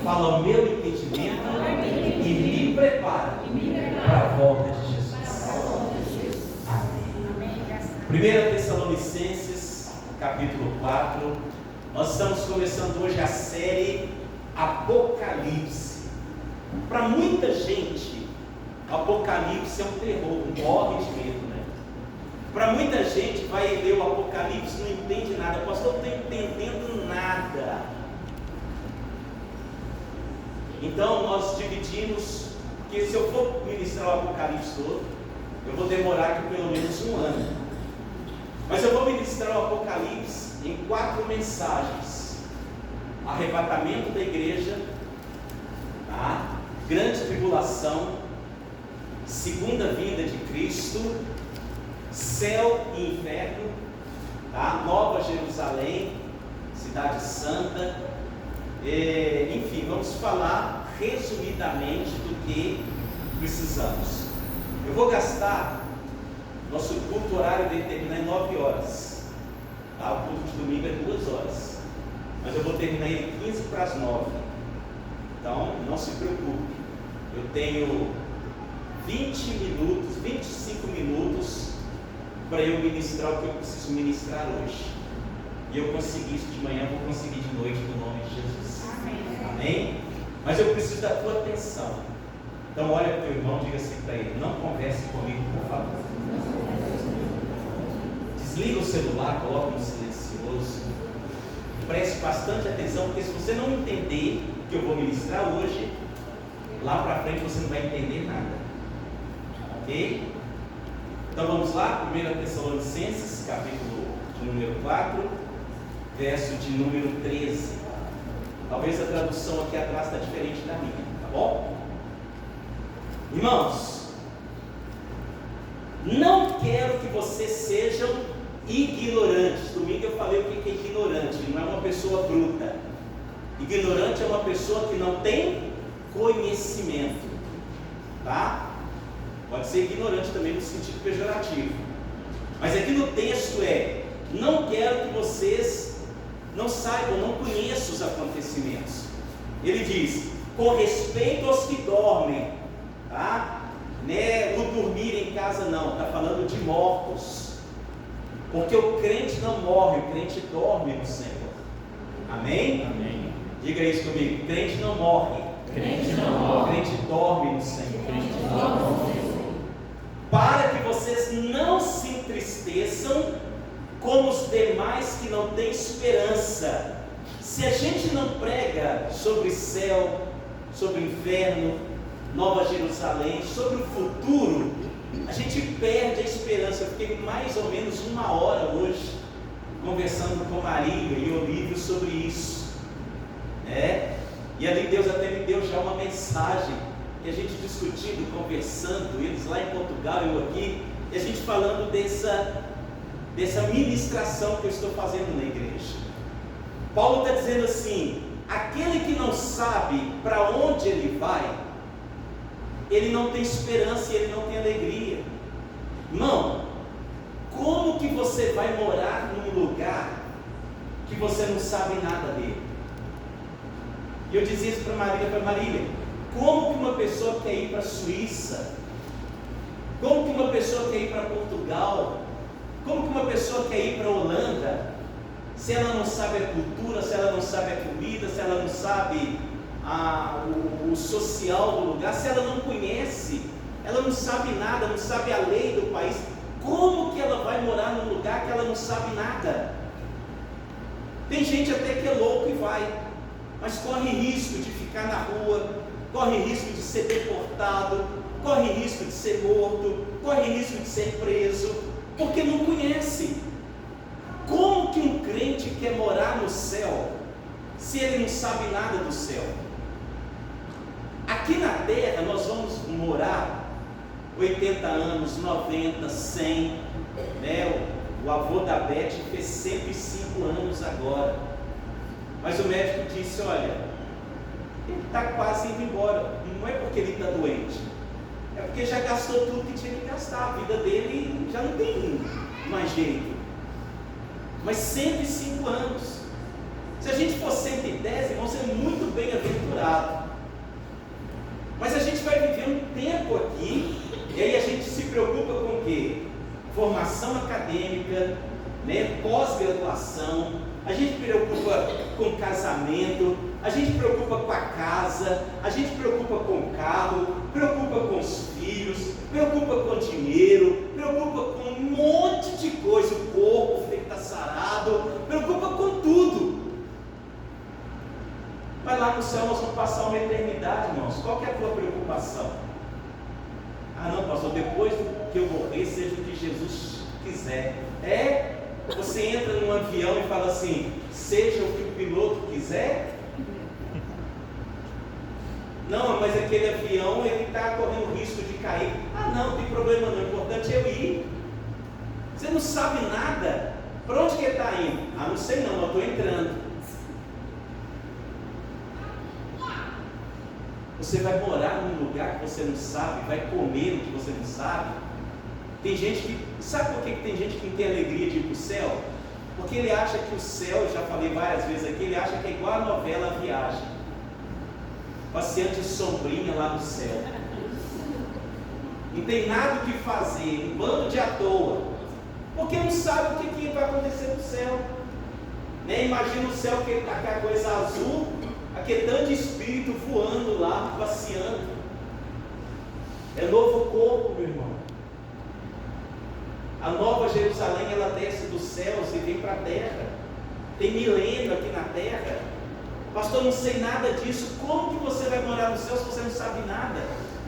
Fala ao meu entendimento e me prepara para a volta de Jesus. Amém. 1 Tessalonicenses, capítulo 4. Nós estamos começando hoje a série Apocalipse. Para muita gente, Apocalipse é um terror, morre de medo, né? Para muita gente vai ler o Apocalipse, não entende nada. Pastor, não estou entendendo nada. Então nós dividimos, porque se eu for ministrar o Apocalipse todo, eu vou demorar aqui pelo menos um ano. Mas eu vou ministrar o Apocalipse em 4 mensagens: arrebatamento da igreja, tá? Grande tribulação, segunda vinda de Cristo, céu e inferno, tá? Nova Jerusalém, cidade santa, enfim, vamos falar resumidamente do que precisamos. Eu vou gastar, nosso culto horário dele terminar em 9 horas, tá? O culto de domingo é 2 horas, mas eu vou terminar ele 15 para as 9, então não se preocupe. Eu tenho 20 minutos, 25 minutos para eu ministrar o que eu preciso ministrar hoje. E eu consegui isso de manhã, vou conseguir de noite no nome de Jesus. Amém? Mas eu preciso da tua atenção. Então olha para o teu irmão, diga assim para ele: não converse comigo, por favor. Desliga o celular, coloca no silencioso. Preste bastante atenção, porque se você não entender o que eu vou ministrar hoje, lá para frente você não vai entender nada. Ok? Então vamos lá, 1 Tessalonicenses, capítulo de número 4, verso de número 13. Talvez a tradução aqui atrás está diferente da minha, tá bom? Irmãos, não quero que vocês sejam ignorantes. Domingo eu falei o que é ignorante, não é uma pessoa bruta. Ignorante é uma pessoa que não tem conhecimento, tá? Pode ser ignorante também no sentido pejorativo, mas aqui no texto não quero que vocês não saibam, não conheçam os acontecimentos. Ele diz, com respeito aos que dormem, tá? Né? O dormir em casa não, está falando de mortos, porque o crente não morre, o crente dorme no Senhor. Amém? Amém. Diga isso comigo: crente não morre, crente não morre, crente dorme no Senhor. Crente dorme no Senhor. Para que vocês não se entristeçam como os demais que não têm esperança. Se a gente não prega sobre céu, sobre inferno, Nova Jerusalém, sobre o futuro, a gente perde a esperança. Eu fiquei mais ou menos 1 hora hoje conversando com Maria e Olívio sobre isso, e ali Deus até me deu já uma mensagem, que a gente discutindo, conversando, eles lá em Portugal, eu aqui, e a gente falando dessa ministração que eu estou fazendo na igreja. Paulo está dizendo assim: aquele que não sabe para onde ele vai, ele não tem esperança e ele não tem alegria. Irmão, como que você vai morar num lugar que você não sabe nada dele? E eu dizia isso para Marília, como que uma pessoa quer ir para a Suíça? Como que uma pessoa quer ir para Portugal? Como que uma pessoa quer ir para a Holanda, se ela não sabe a cultura, se ela não sabe a comida, se ela não sabe o social do lugar, se ela não conhece, ela não sabe nada, não sabe a lei do país? Como que ela vai morar num lugar que ela não sabe nada? Tem gente até que é louco e vai, mas corre risco de ficar na rua, corre risco de ser deportado, corre risco de ser morto, corre risco de ser preso, porque não conhece. Como que um crente quer morar no céu, se ele não sabe nada do céu? Aqui na terra nós vamos morar 80 anos, 90, 100, o avô da Beth fez 105 anos agora, mas o médico disse: olha, ele está quase indo embora. Não é porque ele está doente, é porque já gastou tudo que tinha que gastar, a vida dele já não tem mais jeito. Mas 105 anos, se a gente for 110, vão ser muito bem-aventurados. formação acadêmica, né? Pós-graduação, a gente preocupa com o casamento, a gente preocupa com a casa, a gente preocupa com o carro, preocupa com os filhos, preocupa com o dinheiro, preocupa com um monte de coisa, o corpo tem que estar sarado, preocupa com tudo. Mas lá no céu nós vamos passar uma eternidade, irmãos. Qual que é a tua preocupação? Ah não, pastor, depois que eu morrer, seja o que Jesus quiser. Você entra num avião e fala assim, seja o que o piloto quiser? Não, mas aquele avião, ele está correndo risco de cair. Ah não, não tem problema não, o importante é eu ir. Você não sabe nada. Para onde que ele está indo? Ah, não sei não, eu estou entrando. Você vai morar num lugar que você não sabe, vai comer no que você não sabe. Tem gente que, sabe por que tem gente que não tem alegria de ir para o céu? Porque ele acha que o céu, eu já falei várias vezes aqui, ele acha que é igual a novela A Viagem. Passeante sombrinha lá no céu. Não tem nada o que fazer, um bando de à toa. Porque não sabe o que vai acontecer no céu. Nem imagina o céu que está com a coisa azul, aquele tanto de espírito voando lá, passeando. É novo corpo, meu irmão. A nova Jerusalém, ela desce dos céus e vem para a terra. Tem milênio aqui na terra. Pastor, não sei nada disso. Como que você vai morar no céu se você não sabe nada?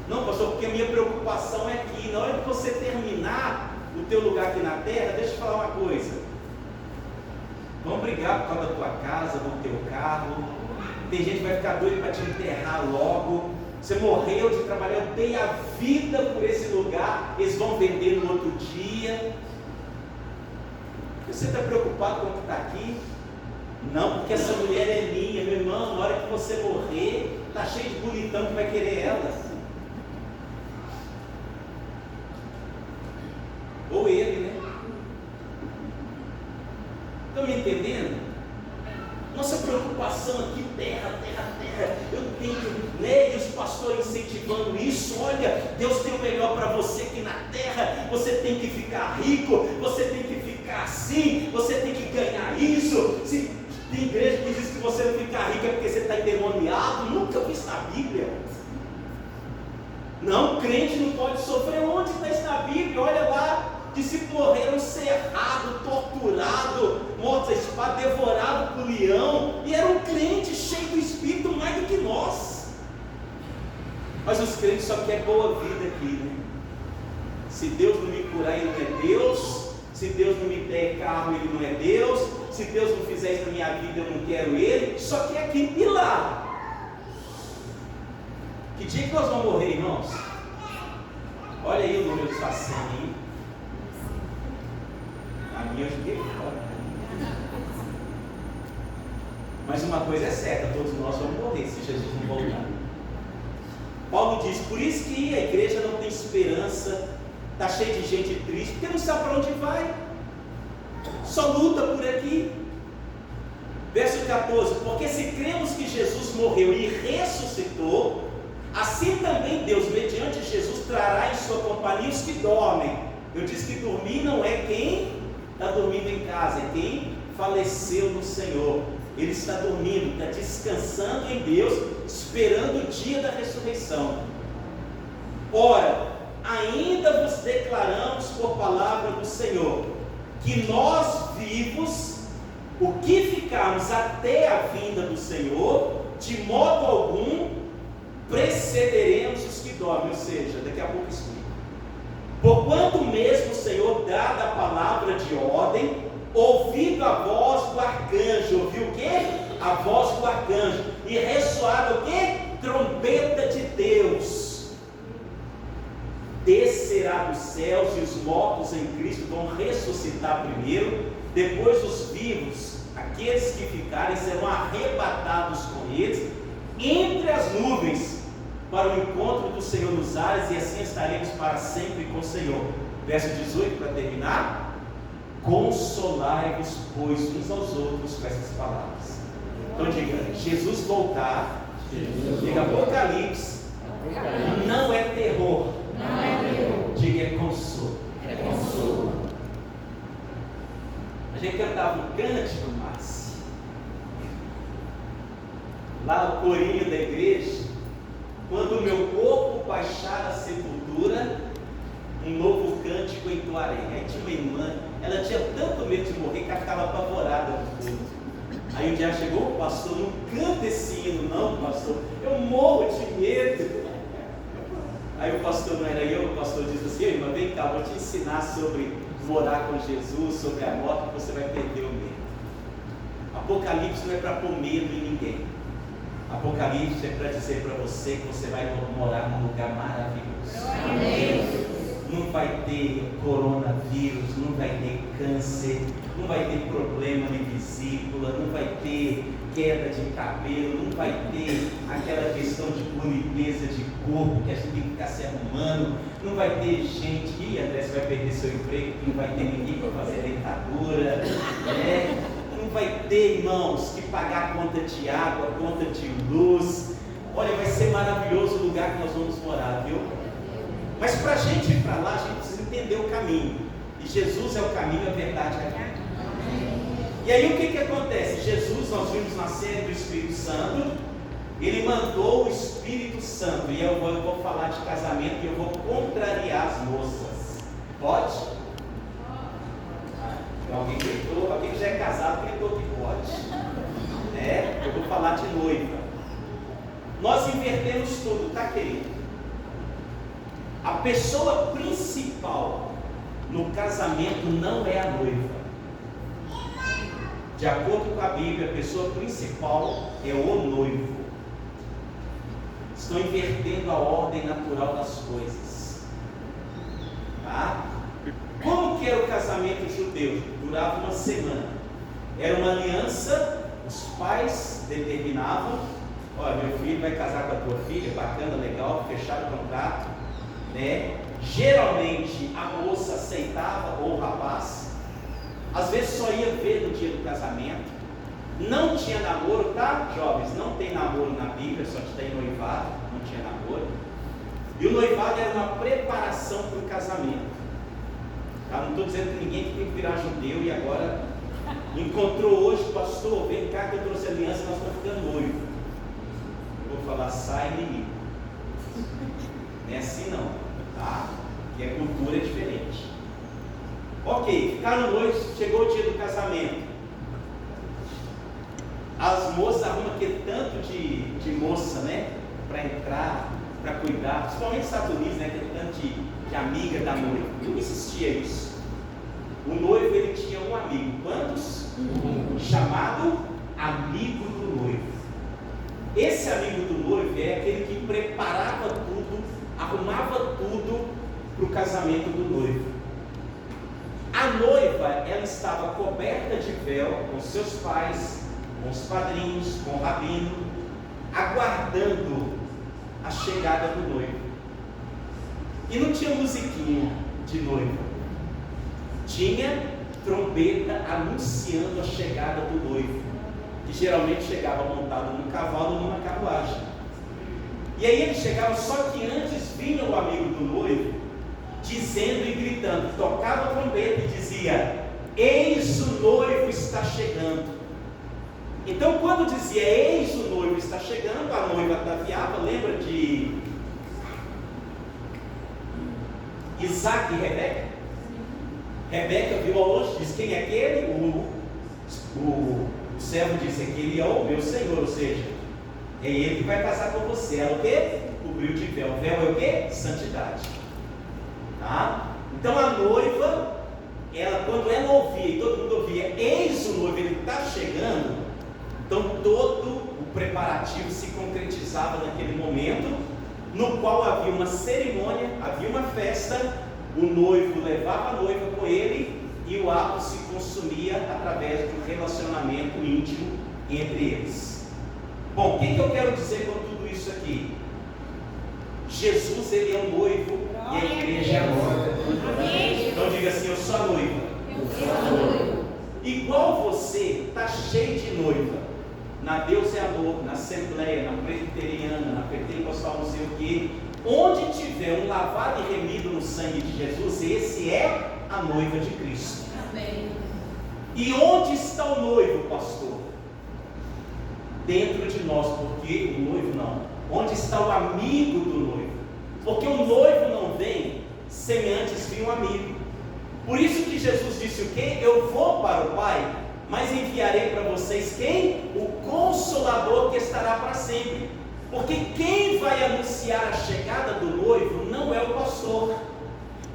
Não, pastor, porque a minha preocupação é aqui. Na hora que você terminar o teu lugar aqui na terra, deixa eu falar uma coisa. Vamos brigar por causa da tua casa, do teu carro. Tem gente que vai ficar doido para te enterrar logo. Você morreu de trabalhar, eu dei a vida por esse lugar, eles vão vender no outro dia. Você está preocupado com o que está aqui? Não, porque essa mulher é minha, meu irmão. Na hora que você morrer, está cheio de bonitão que vai querer ela. Ou ele, né? Estão me entendendo? Nossa preocupação aqui, terra, terra, terra. Eu tenho, né? E os pastores incentivando isso. Olha, Deus tem o melhor para você aqui na terra. Você tem que ficar rico, você tem que ficar assim, você tem que ganhar isso. Se tem igreja que diz que você não ficar rico é porque você está endemoniado. Nunca vi isso na Bíblia. Não, crente não pode sofrer. Onde está isso na Bíblia? Olha lá. Discípulos morreram cerrados, torturados, mortos à espada, devorados por leão, e era um crente cheio do Espírito mais do que nós. Mas os crentes só querem boa vida aqui, né? Se Deus não me curar, Ele não é Deus. Se Deus não me der carro, Ele não é Deus. Se Deus não fizer isso na minha vida, eu não quero Ele. Só quer aqui e lá. Que dia que nós vamos morrer, irmãos? Olha aí o número de Sacene aí. A minha eu joguei fora. Mas uma coisa é certa, todos nós vamos morrer se Jesus não voltar. Paulo diz, por isso que a igreja não tem esperança, está cheia de gente triste, porque não sabe para onde vai, só luta por aqui. Verso 14, porque se cremos que Jesus morreu e ressuscitou, assim também Deus, mediante Jesus, trará em sua companhia os que dormem. Eu disse que dormir não é quem está dormindo em casa, é quem faleceu no Senhor. Ele está dormindo, está descansando em Deus, esperando o dia da ressurreição. Ora, ainda vos declaramos por palavra do Senhor, que nós vivos, o que ficarmos até a vinda do Senhor, de modo algum precederemos os que dormem. Ou seja, daqui a pouco explico. Porquanto mesmo o Senhor, dada a palavra de ordem, ouvido a voz do arcanjo, ouviu o quê? A voz do arcanjo, e ressoada o quê? Trombeta de Deus, descerá dos céus, e os mortos em Cristo vão ressuscitar primeiro, depois os vivos, aqueles que ficarem, serão arrebatados com eles, entre as nuvens, para o encontro do Senhor nos ares, e assim estaremos para sempre com o Senhor. Verso 18 para terminar. Consolai-vos, pois, uns aos outros com essas palavras. Então diga, Jesus voltar, diga Apocalipse, não é terror, diga é consolo. gente cantava um cântico, mas lá no corinho da igreja, quando o meu corpo baixar a sepultura, um novo cântico entoarei. Aí tinha uma irmã, ela tinha tanto medo de morrer que ela ficava apavorada com tudo. Aí um dia chegou, pastor, não canta esse hino não, pastor, eu morro de medo. Aí o pastor, não era eu, o pastor disse assim: irmã, vem cá, vou te ensinar sobre morar com Jesus, sobre a morte, que você vai perder o medo. Apocalipse não é para pôr medo em ninguém. Apocalipse é para dizer para você que você vai morar num lugar maravilhoso. Amém. Não vai ter coronavírus, não vai ter câncer, não vai ter problema de vesícula, não vai ter queda de cabelo, não vai ter aquela questão de limpeza de corpo que a gente tem que ficar se arrumando, não vai ter gente, André, você vai perder seu emprego, não vai ter ninguém para fazer dentadura, né? Não vai ter, irmãos, que pagar conta de água, conta de luz. Olha, vai ser maravilhoso o lugar que nós vamos morar, viu? Mas para a gente ir para lá, a gente precisa entender o caminho. E Jesus é o caminho, a verdade e a vida. E aí o que acontece? Jesus, nós vimos na série do Espírito Santo, ele mandou o Espírito Santo. E eu vou falar de casamento e eu vou contrariar as moças. Pode? Alguém gritou, alguém que já é casado gritou que pode. Eu vou falar de noiva. Nós invertemos tudo, tá, querido? A pessoa principal no casamento não é a noiva. De acordo com a Bíblia, a pessoa principal é o noivo. Estão invertendo a ordem natural das coisas. Tá? Como que era o casamento judeu? Durava uma semana. Era uma aliança, os pais determinavam: olha, meu filho vai casar com a tua filha, bacana, legal, fecharam o contrato, né? Geralmente a moça aceitava, ou o rapaz, às vezes só ia ver no dia do casamento. Não tinha namoro, tá, jovens? Não tem namoro na Bíblia, só tem noivado, não tinha namoro. E o noivado era uma preparação para o casamento. Tá? Não estou dizendo que ninguém tem que virar judeu e agora encontrou hoje, pastor, vem cá que eu trouxe aliança, nós estamos ficando noivo. Eu vou falar, sai menino. Não é assim não, tá? Que a cultura é diferente. Ok, ficaram noivos, chegou o dia do casamento. As moças arrumam aquele tanto de moça, né? Para entrar, para cuidar, principalmente nos Estados Unidos, né? Aquele tanto de amiga da noiva. Não existia isso. O noivo, ele tinha um amigo. Quantos? Chamado amigo do noivo. Esse amigo do noivo é aquele que preparava tudo, arrumava tudo para o casamento do noivo. A noiva, ela estava coberta de véu com seus pais, com os padrinhos, com o rabino, aguardando a chegada do noivo. E não tinha musiquinha de noiva, tinha trombeta anunciando a chegada do noivo, que geralmente chegava montado num cavalo ou numa carruagem. E aí ele chegava, só que antes vinha o amigo do noivo, dizendo e gritando, tocava a trombeta e dizia: eis o noivo está chegando. Então quando dizia eis o noivo está chegando, a noiva ataviava. Lembra de Isaac e Rebeca? Rebeca viu ao longe, disse: quem é aquele? O servo disse: aquele é o meu senhor, ou seja, é ele que vai casar com você. Ela o quê? Cobriu de véu. Véu é o quê? Santidade. Tá? Então a noiva, ela, quando ela ouvia e todo mundo ouvia, eis o noivo, ele está chegando, então todo o preparativo se concretizava naquele momento, no qual havia uma cerimônia, havia uma festa, o noivo levava a noiva com ele e o ato se consumia através do relacionamento íntimo entre eles. Bom, o que eu quero dizer com tudo isso aqui? Jesus, ele é o noivo e a igreja é a noiva. Então diga assim: eu sou a noiva. Igual você está cheio de noiva na Deus é Amor, na Assembleia, na Presbiteriana, na Pentecostal, não sei o que. Onde tiver um lavado e remido no sangue de Jesus, esse é a noiva de Cristo. Amém. E onde está o noivo, pastor? Dentro de nós, porque o noivo não. Onde está o amigo do noivo? Porque o noivo não vem sem antes vir um amigo. Por isso que Jesus disse o quê? Eu vou para o Pai, mas enviarei para vocês quem? O Consolador, que estará para sempre. Porque quem vai anunciar a chegada do noivo não é o pastor.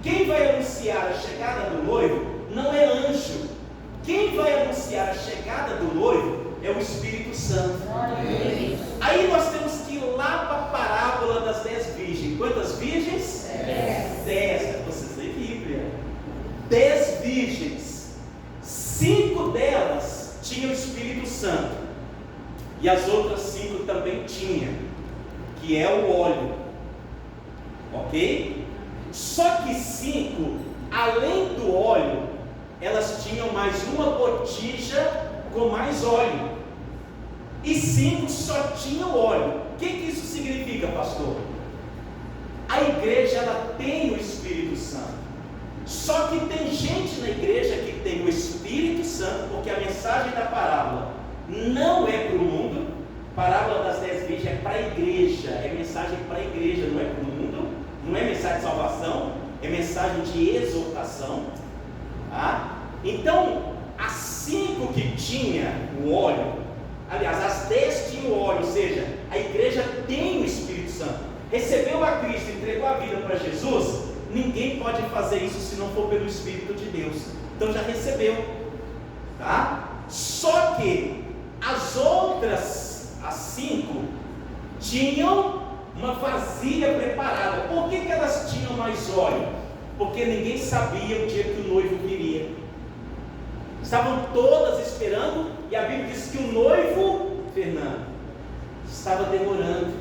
Quem vai anunciar a chegada do noivo não é anjo. Quem vai anunciar a chegada do noivo é o Espírito Santo. Aí nós temos que ir lá para a parábola das 10 virgens. Quantas virgens? 10. Vocês lêem Bíblia. 10 virgens. 5 delas tinham o Espírito Santo. E as outras 5 também tinham, que é o óleo. Ok? Só que 5, além do óleo, elas tinham mais uma botija com mais óleo. E 5 só tinham óleo. O que isso significa, pastor? A igreja, ela tem o Espírito Santo. Só que tem gente na igreja que tem o Espírito Santo, porque a mensagem da parábola não é para o mundo. A parábola das 10 virgens é para a igreja. É mensagem para a igreja, não é para o mundo. Não é mensagem de salvação, é mensagem de exortação. Tá? Então, as 5 que tinha o óleo, aliás, as 10 tinham o óleo, ou seja, a igreja tem o Espírito Santo. Recebeu a Cristo, entregou a vida para Jesus. Ninguém pode fazer isso se não for pelo Espírito de Deus. Então já recebeu, tá? Só que as outras, as 5, tinham uma vasilha preparada. Por que elas tinham mais óleo? Porque ninguém sabia o dia que o noivo viria. Estavam todas esperando, e a Bíblia diz que o noivo, Fernando, estava demorando,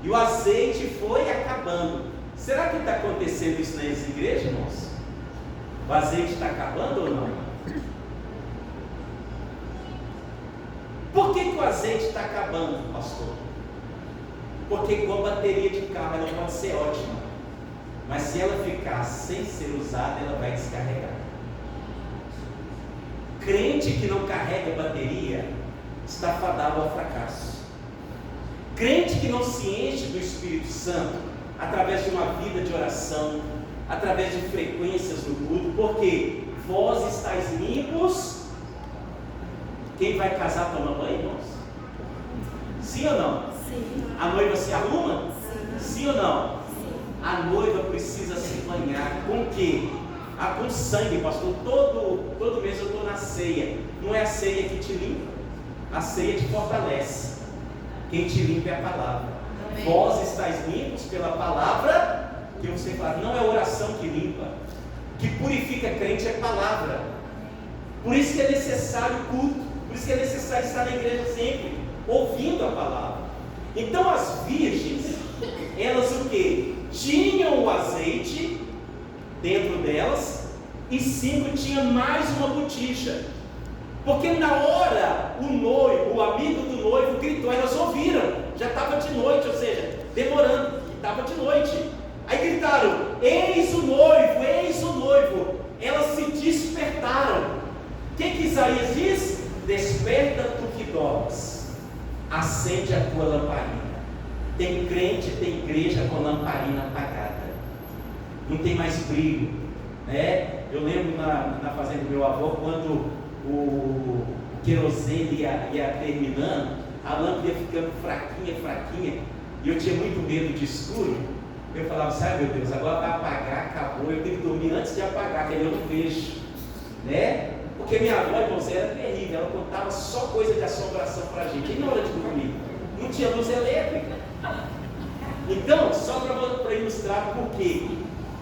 e o azeite foi acabando. Será que está acontecendo isso nas igrejas, irmãos? O azeite está acabando ou não? Por que o azeite está acabando, pastor? Porque igual a bateria de carro, ela pode ser ótima, mas se ela ficar sem ser usada, ela vai descarregar. Crente que não carrega bateria está fadado ao fracasso. Crente que não se enche do Espírito Santo através de uma vida de oração, através de frequências no culto, porque vós estáis limpos. Quem vai casar toma banho, irmãos? Sim ou não? Sim. A noiva se arruma? Sim ou não? Sim. A noiva precisa se banhar com o quê? Com sangue, pastor. Todo mês eu estou na ceia. Não é a ceia que te limpa, a ceia te fortalece. Quem te limpa é a palavra. Amém. Vós estáis limpos pela palavra que você fala. Não é oração que limpa. Que purifica crente é palavra. Por isso que é necessário culto. Por isso que é necessário estar na igreja sempre, ouvindo a palavra. Então as virgens, elas o que? Tinham o azeite dentro delas, e 5 tinham mais uma botija. Porque na hora o noivo, o amigo do noivo gritou, elas ouviram, já estava de noite, ou seja, demorando, estava de noite. Aí gritaram, eis o noivo, eis o noivo. Elas se despertaram. O que Isaías diz? Desperta tu que dormes, acende a tua lamparina. Tem crente, tem igreja com lamparina apagada, não tem mais brilho, né? Eu lembro na fazenda do meu avô, quando o querosene ia terminando, a lâmpada ia ficando fraquinha, e eu tinha muito medo de escuro. Eu falava, sabe, meu Deus, agora vai apagar, acabou, eu tenho que dormir antes de apagar, que aí eu não vejo, né? Porque minha avó, irmãos, era terrível, ela contava só coisa de assombração para a gente, e na hora de dormir, não tinha luz elétrica. Então, só para ilustrar por quê,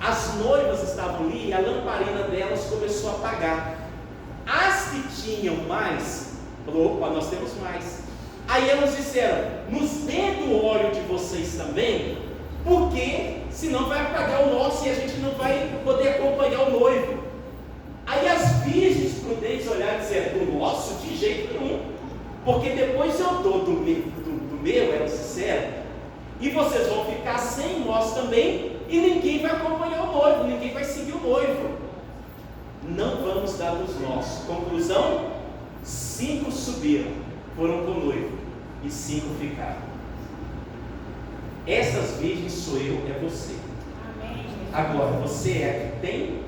as noivas estavam ali e a lamparina delas começou a apagar. As que tinham mais, falou, opa, nós temos mais. Aí elas disseram, nos dê do óleo de vocês também, porque senão vai apagar o nosso e a gente não vai poder acompanhar o noivo. Aí as virgens prudentes olharam e disseram, do nosso de jeito nenhum, porque depois eu dou do meu, elas disseram, e vocês vão ficar sem nós também, e ninguém vai acompanhar o noivo, ninguém vai seguir o noivo. não vamos dar dos nossos. Conclusão: 5 subiram, foram com o noivo, e 5 ficaram. Essas virgens sou eu, é você. Amém. Agora, você é a que tem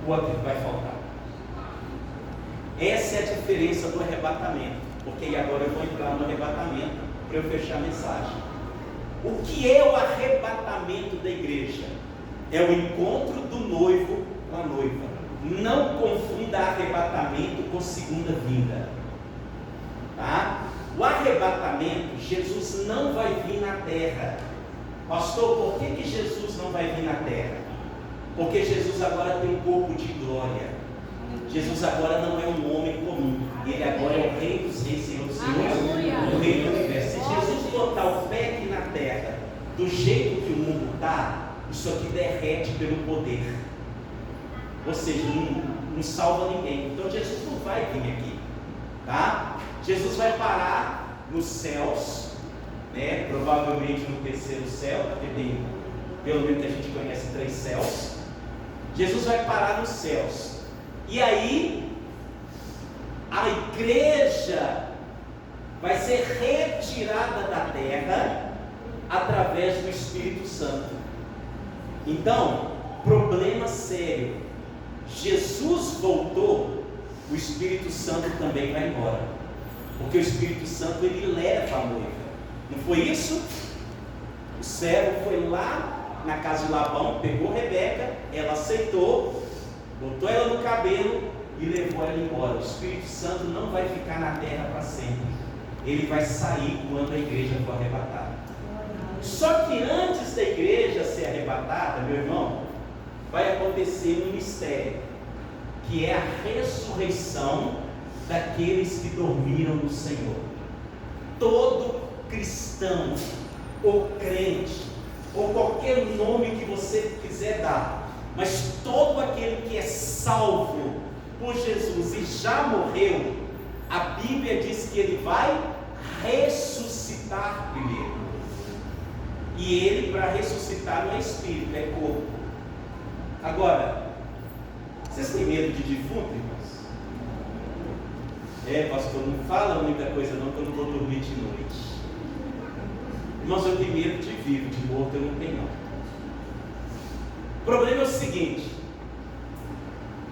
ou a que vai faltar? Essa é a diferença do arrebatamento. Porque agora eu vou entrar no arrebatamento para eu fechar a mensagem. O que é o arrebatamento da igreja? É o encontro do noivo com a noiva. Não confunda arrebatamento com segunda vinda. Tá? O arrebatamento, Jesus não vai vir na terra. Pastor, por que Jesus não vai vir na terra? Porque Jesus agora tem um corpo de glória. Jesus agora não é um homem comum. Ele agora é o Rei dos Reis, Senhor dos Senhores, o Rei do Universo. Se Jesus botar o pé aqui na terra, do jeito que o mundo está, isso aqui derrete pelo poder. Ou seja, não salva ninguém. Então Jesus não vai vir aqui, tá? Jesus vai parar nos céus, né? Provavelmente no terceiro céu, porque tem, pelo menos que a gente conhece, 3 céus. Jesus vai parar nos céus. E aí, a igreja vai ser retirada da terra através do Espírito Santo. Então, problema sério. Jesus voltou, o Espírito Santo também vai embora. Porque o Espírito Santo, ele leva a noiva. Não foi isso? O servo foi lá na casa de Labão, pegou Rebeca, ela aceitou, botou ela no cabelo e levou ela embora. O Espírito Santo não vai ficar na terra para sempre. Ele vai sair quando a igreja for arrebatada. Só que antes da igreja ser arrebatada, meu irmão, vai acontecer um mistério, que é a ressurreição daqueles que dormiram no Senhor. Todo cristão, ou crente, ou qualquer nome que você quiser dar, mas todo aquele que é salvo por Jesus e já morreu, a Bíblia diz que ele vai ressuscitar primeiro. E ele, para ressuscitar, não é espírito, é corpo. Agora, vocês têm medo de defunto, irmãos? Pastor, não fala muita coisa não, que eu não vou dormir de noite. Irmãos, eu tenho medo de vivo, de morto eu não tenho não. O problema é o seguinte: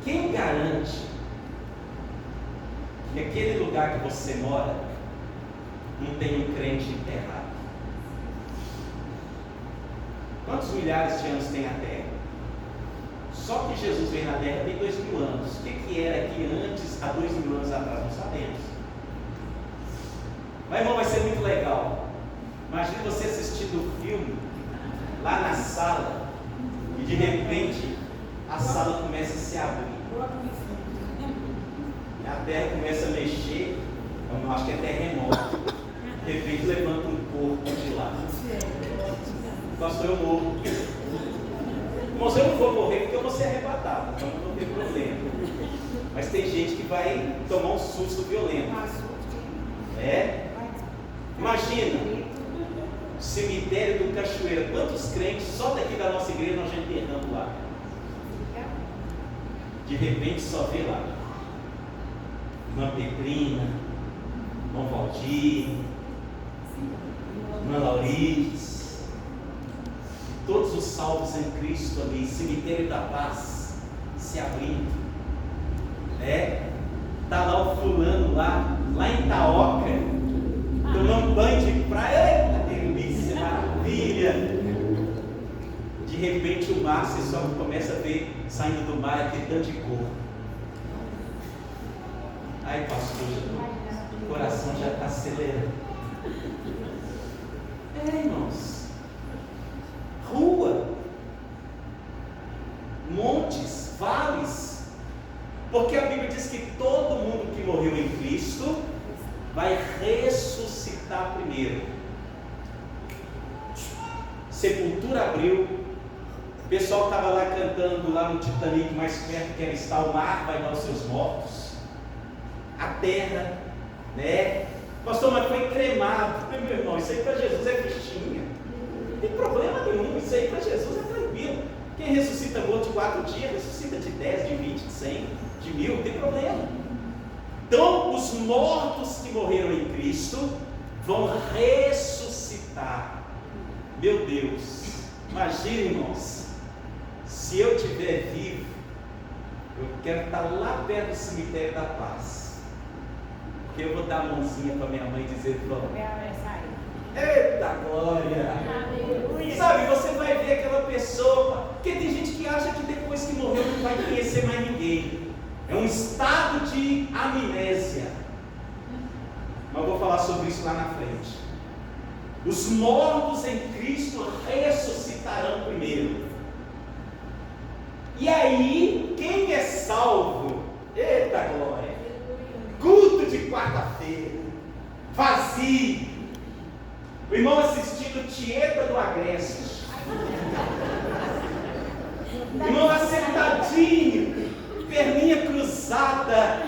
quem garante que aquele lugar que você mora não tem um crente enterrado? Quantos milhares de anos tem a Terra? Só que Jesus veio na Terra tem 2000 anos. O que era aqui antes, há 2000 anos atrás? Não sabemos. Mas, irmão, vai ser muito legal. Imagina você assistindo o filme lá na sala e de repente a sala começa a se abrir. A terra começa a mexer. Eu acho que é terremoto. De repente levanta um corpo de lá. Pastor, eu morro. Irmãos, eu não vou morrer porque eu vou ser arrebatado, então não vou ter problema. Mas tem gente que vai tomar um susto violento. Imagina, cemitério do Cachoeira. Quantos crentes só daqui da nossa igreja nós já enterramos lá? De repente só vê lá irmã Petrina, irmão Valdir, irmã Laurides, todos os salvos em Cristo ali, cemitério da paz se abrindo. Está lá o fulano lá em Itaoca, tomando banho de praia. Eita, delícia, maravilha. De repente o mar, você só começa a ver saindo do mar aquele tanto de cor. Ai, pastor, o coração já está acelerando. Irmãos, rua, montes, vales, porque a Bíblia diz que todo mundo que morreu em Cristo vai ressuscitar primeiro. Sepultura abriu, o pessoal estava lá cantando lá no Titanic, mais perto que era estar, o mar vai dar os seus mortos, a terra, pastor, mas foi cremado. Meu irmão, isso aí para Jesus é fichinha, não tem problema nenhum, isso aí para Jesus é tranquilo. Quem ressuscita morto de 4 dias, ressuscita de 10, de 20, de 100, de 1000, não tem problema. Então, os mortos que morreram em Cristo vão ressuscitar. Meu Deus, imagina, irmãos, se eu estiver vivo, eu quero estar lá perto do cemitério da paz, porque eu vou dar a mãozinha para minha mãe e dizer: vamos. Eita glória! Sabe, você vai ver aquela pessoa, porque tem gente que acha que depois que morreu não vai conhecer mais ninguém. É um estado de amnésia. Mas eu vou falar sobre isso lá na frente. Os mortos em Cristo ressuscitarão primeiro. E aí, quem é salvo? Eita glória! Culto de quarta-feira, vazio. O irmão assistindo Tieta do Agreste. O irmão assentadinho, perninha cruzada.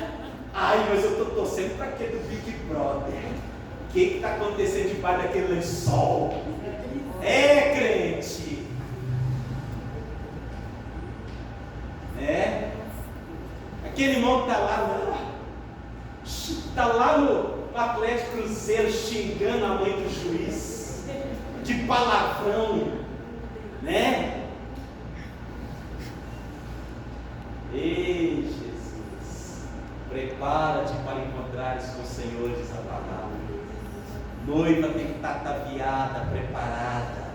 Ai, mas eu estou torcendo para aquele do Big Brother. O que está acontecendo debaixo daquele lençol? É, crente. É. Aquele irmão que está lá no Atlético Cruzeiro xingando a mãe do juiz, de palavrão, né? Ei, Jesus, prepara-te para encontrares com o Senhor, diz a palavra. Noiva tem que estar ataviada, preparada,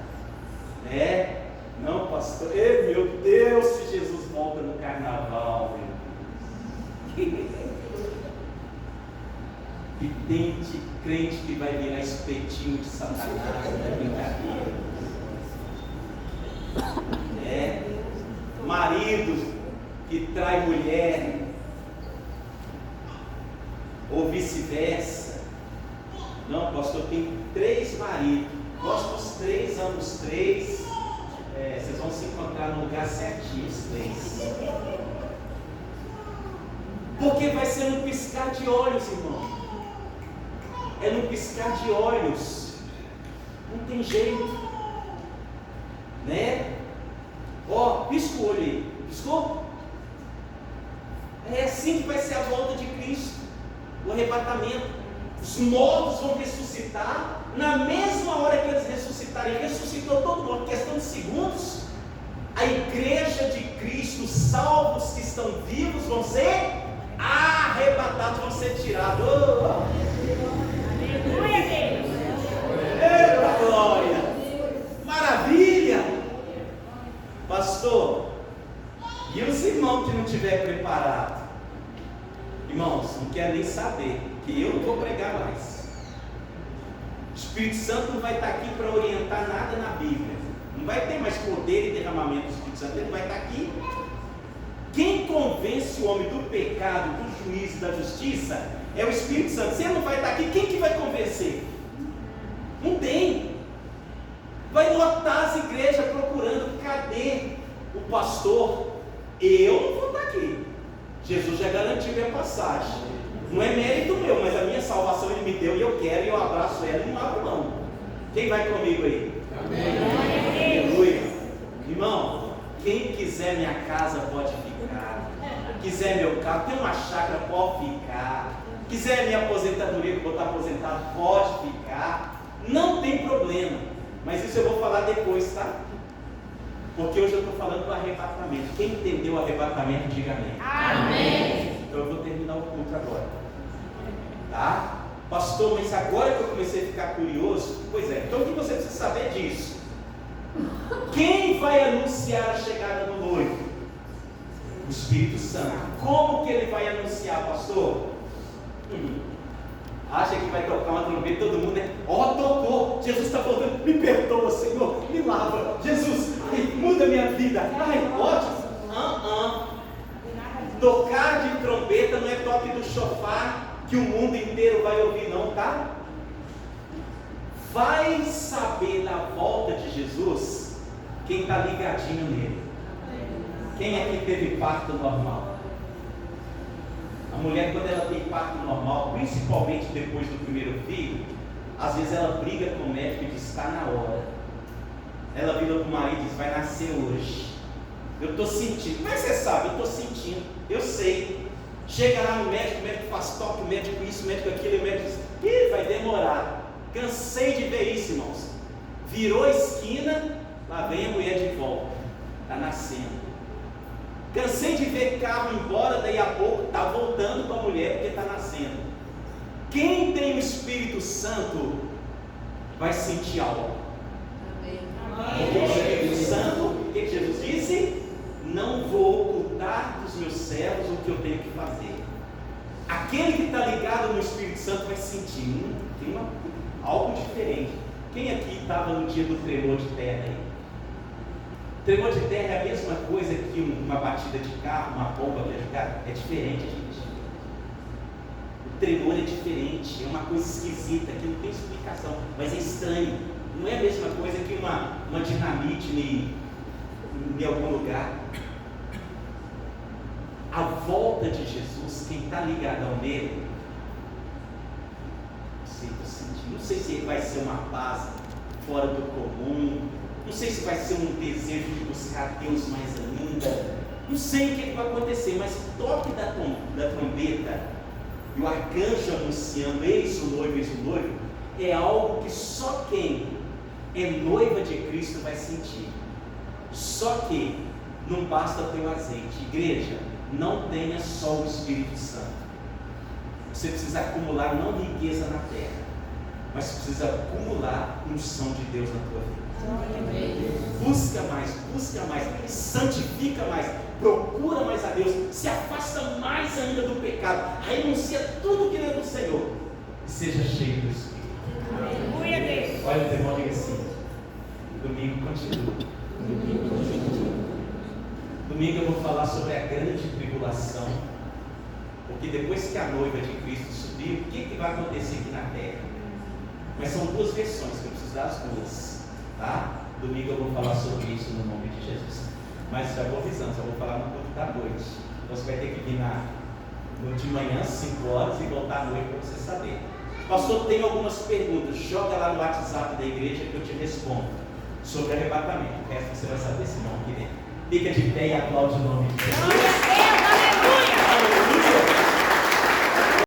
né? Não, pastor, ei, meu Deus, se Jesus volta no carnaval, e tem crente que vai virar espetinho de Satanás, não é brincadeira. É. Marido que trai mulher, ou vice-versa. Não, pastor, tem 3 maridos, gosto dos 3, amo os 3. Vocês vão se encontrar no lugar certinho, os 3. Porque vai ser um piscar de olhos, irmão. É no piscar de olhos. Não tem jeito, né? Ó, pisca o olho aí. Piscou? É assim que vai ser a volta de Cristo, o arrebatamento. Os mortos vão ressuscitar na mesma hora que eles ressuscitarem. Ressuscitou todo mundo, questão de segundos. A igreja de Cristo, salvos que estão vivos, vão ser arrebatados, vão ser tirados. Aleluia, Deus! Eita glória! Maravilha! Pastor, e os irmãos que não estiver preparado? Irmãos, não quero nem saber, que eu não vou pregar mais. O Espírito Santo não vai estar aqui para orientar nada na Bíblia. Não vai ter mais poder e derramamento do Espírito Santo, ele vai estar aqui. Quem convence o homem do pecado, do juízo e da justiça é o Espírito Santo. Se ele não vai estar aqui, quem que vai convencer? Não tem. Vai lotar as igrejas procurando, cadê o pastor? Eu não vou estar aqui. Jesus já garantiu minha passagem. Não é mérito meu, mas a minha salvação ele me deu e eu quero, e eu abraço ela e não abro mão. Quem vai comigo aí? Amém. Aleluia. Irmão, quem quiser minha casa pode ficar. Quiser meu carro, tem uma chácara, pode ficar. Quiser minha aposentadoria, que eu vou estar aposentado, pode ficar. Não tem problema. Mas isso eu vou falar depois, tá? Porque hoje eu estou falando do arrebatamento. Quem entendeu o arrebatamento, diga amém. Amém. Então eu vou terminar o culto agora. Tá? Pastor, mas agora que eu comecei a ficar curioso, pois é, então o que você precisa saber disso? Quem vai anunciar a chegada do noivo? O Espírito Santo. Como que ele vai anunciar, pastor? Acha que vai tocar uma trombeta, todo mundo tocou, Jesus está voltando, me perdoa, Senhor, me lava, Jesus, muda minha vida, pode? Tocar de trombeta não é toque do chofar que o mundo inteiro vai ouvir, não, tá? Vai saber da volta de Jesus quem está ligadinho nele. Quem é que teve parto normal? A mulher, quando ela tem parto normal, principalmente depois do primeiro filho, às vezes ela briga com o médico e diz: está na hora. Ela vira para o marido e diz: vai nascer hoje. Eu estou sentindo. Como é que você sabe? Eu estou sentindo. Eu sei. Chega lá no médico, o médico faz toque, o médico isso, o médico aquilo, e o médico diz, vai demorar. Cansei de ver isso, irmãos. Virou a esquina, lá vem a mulher de volta. Está nascendo. Cansei de ver carro embora, daí a pouco está voltando com a mulher porque está nascendo. Quem tem o Espírito Santo vai sentir algo. Porque o Espírito Santo, o que Jesus disse? Não vou ocultar dos meus servos o que eu tenho que fazer. Aquele que está ligado no Espírito Santo vai sentir, tem algo diferente. Quem aqui estava no dia do tremor de terra aí? Tremor de terra é a mesma coisa que uma batida de carro, uma bomba que é diferente, gente. O tremor é diferente, é uma coisa esquisita, que não tem explicação, mas é estranho. Não é a mesma coisa que uma dinamite em algum lugar. A volta de Jesus, quem está ligadão nele, não sei se vai ser uma paz fora do comum, não sei se vai ser um desejo de buscar Deus mais ainda, não sei o que vai acontecer, mas o toque da trombeta e o arcanjo anunciando eis o noivo, é algo que só quem é noiva de Cristo vai sentir. Só que não basta ter o azeite. Igreja, não tenha só o Espírito Santo. Você precisa acumular não riqueza na terra, mas precisa acumular unção de Deus na tua vida. Busca mais, santifica mais, procura mais a Deus, se afasta mais ainda do pecado, renuncia tudo que não é do Senhor e seja cheio do Espírito. Olha o irmão, diga assim: domingo continua. Domingo eu vou falar sobre a grande tribulação, porque depois que a noiva de Cristo subir, o que vai acontecer aqui na terra? Mas são duas versões, que eu preciso dar as duas, tá? Domingo eu vou falar sobre isso no nome de Jesus, mas já vou avisando, só vou falar no culto da noite. Então você vai ter que vir no de manhã, 5 horas, e voltar à noite para você saber. Pastor, tem algumas perguntas, joga lá no WhatsApp da igreja que eu te respondo sobre arrebatamento. O resto você vai saber se não quiser. Fica de pé e aplaude o nome de Jesus.